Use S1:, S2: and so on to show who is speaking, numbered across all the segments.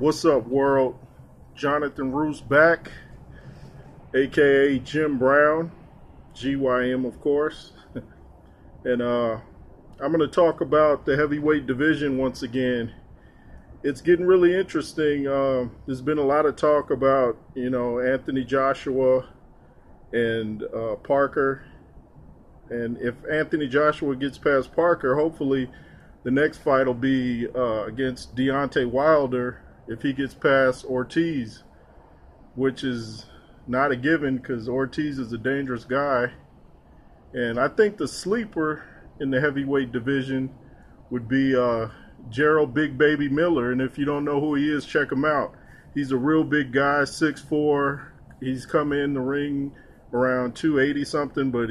S1: What's up, world? Jonathan Roos back, aka Jim Brown, GYM, of course. And I'm going to talk about the heavyweight division once again. It's getting really interesting. There's been a lot of talk about, Anthony Joshua and Parker. And if Anthony Joshua gets past Parker, hopefully the next fight will be against Deontay Wilder if he gets past Ortiz, which is not a given because Ortiz is a dangerous guy. And I think the sleeper in the heavyweight division would be Gerald Big Baby Miller. And if you don't know who he is, check him out. He's a real big guy, 6'4". He's come in the ring around 280 something, but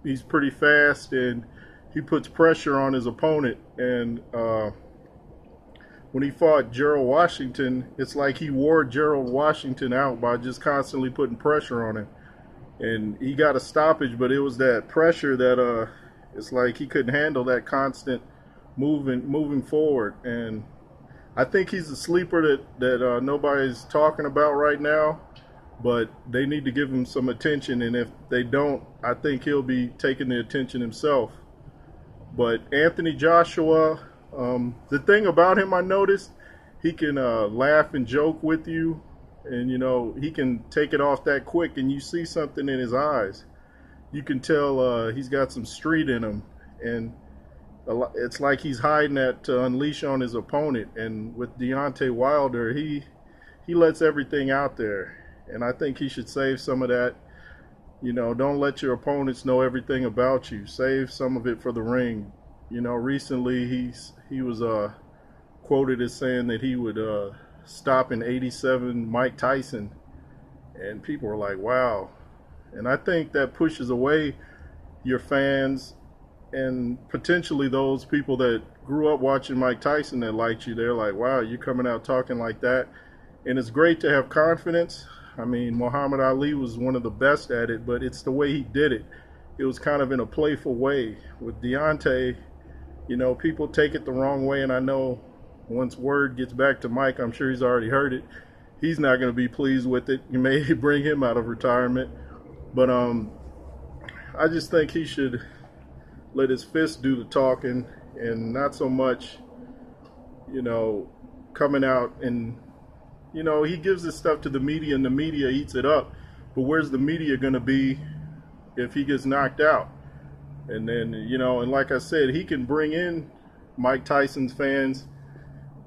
S1: he's pretty fast and he puts pressure on his opponent. And when he fought Gerald Washington, it's like he wore Gerald Washington out by just constantly putting pressure on him. And he got a stoppage, but it was that pressure that it's like he couldn't handle that constant moving forward. And I think he's a sleeper that nobody's talking about right now, but they need to give him some attention. And if they don't, I think he'll be taking the attention himself. But Anthony Joshua, the thing about him I noticed, he can laugh and joke with you, and he can take it off that quick, and you see something in his eyes. You can tell he's got some street in him, and it's like he's hiding that to unleash on his opponent. And with Deontay Wilder, he lets everything out there, and I think he should save some of that. Don't let your opponents know everything about you. Save some of it for the ring. Recently he was quoted as saying that he would stop in '87 Mike Tyson, and people were like, wow. And I think that pushes away your fans and potentially those people that grew up watching Mike Tyson that liked you. They're like, wow, you're coming out talking like that. And it's great to have confidence. I mean, Muhammad Ali was one of the best at it, but it's the way he did it. It was kind of in a playful way. With Deontay, people take it the wrong way, and I know once word gets back to Mike, I'm sure he's already heard it, he's not going to be pleased with it. You may bring him out of retirement. But I just think he should let his fist do the talking and not so much, coming out and he gives this stuff to the media and the media eats it up. But where's the media going to be if he gets knocked out? And then, and like I said, he can bring in Mike Tyson's fans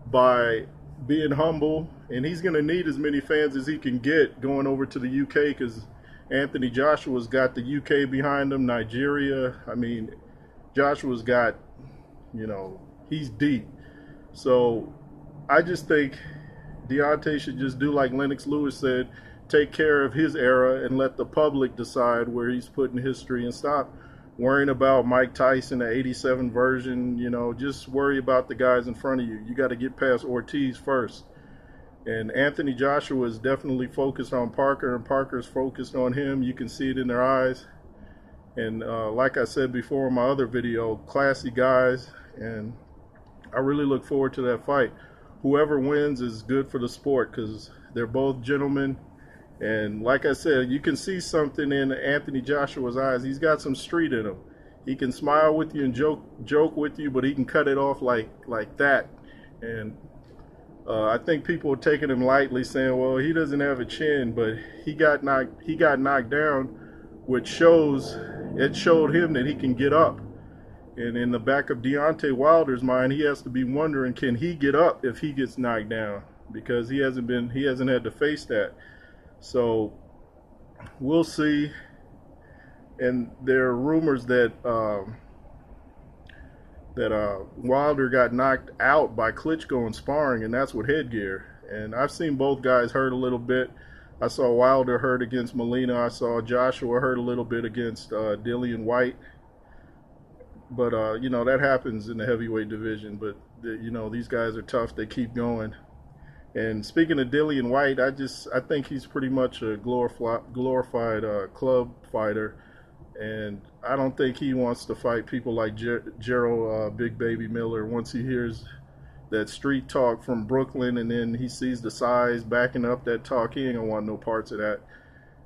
S1: by being humble. And he's going to need as many fans as he can get going over to the UK because Anthony Joshua's got the UK behind him, Nigeria. I mean, Joshua's got, he's deep. So I just think Deontay should just do like Lennox Lewis said, take care of his era and let the public decide where he's put in history and stop worrying about Mike Tyson, the '87 version. Just worry about the guys in front of you. You got to get past Ortiz first. And Anthony Joshua is definitely focused on Parker, and Parker's focused on him. You can see it in their eyes. And like I said before in my other video, classy guys, and I really look forward to that fight. Whoever wins is good for the sport because they're both gentlemen. And like I said, you can see something in Anthony Joshua's eyes. He's got some street in him. He can smile with you and joke with you, but he can cut it off like that. And I think people are taking him lightly, saying, well, he doesn't have a chin, but he got knocked down, which showed him that he can get up. And in the back of Deontay Wilder's mind, he has to be wondering, can he get up if he gets knocked down? Because he hasn't had to face that. So we'll see. And there are rumors that Wilder got knocked out by Klitschko in sparring, and that's with headgear. And I've seen both guys hurt a little bit. I saw Wilder hurt against Molina. I saw Joshua hurt a little bit against Dillian White. But, that happens in the heavyweight division. But, these guys are tough. They keep going. And speaking of Dillian White, I think he's pretty much a glorified club fighter. And I don't think he wants to fight people like Gerald Big Baby Miller once he hears that street talk from Brooklyn, and then he sees the size backing up that talk. He ain't gonna want no parts of that.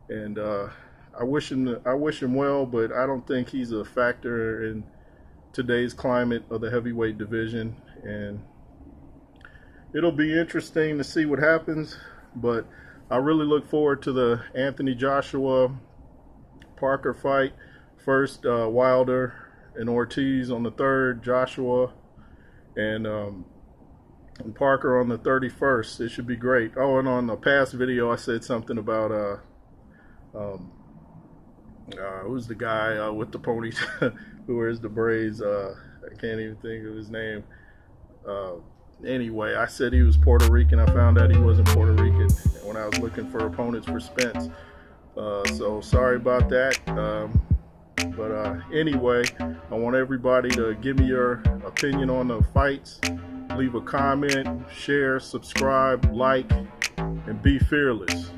S1: And I wish him well, but I don't think he's a factor in today's climate of the heavyweight division. And it'll be interesting to see what happens, but I really look forward to the Anthony Joshua Parker fight. First, Wilder and Ortiz on the 3rd, Joshua and Parker on the 31st. It should be great. Oh, and on the past video, I said something about who's the guy with the ponies who wears the braids? I can't even think of his name. Anyway, I said he was Puerto Rican. I found out he wasn't Puerto Rican when I was looking for opponents for Spence. So sorry about that. But anyway, I want everybody to give me your opinion on the fights. Leave a comment, share, subscribe, like, and be fearless.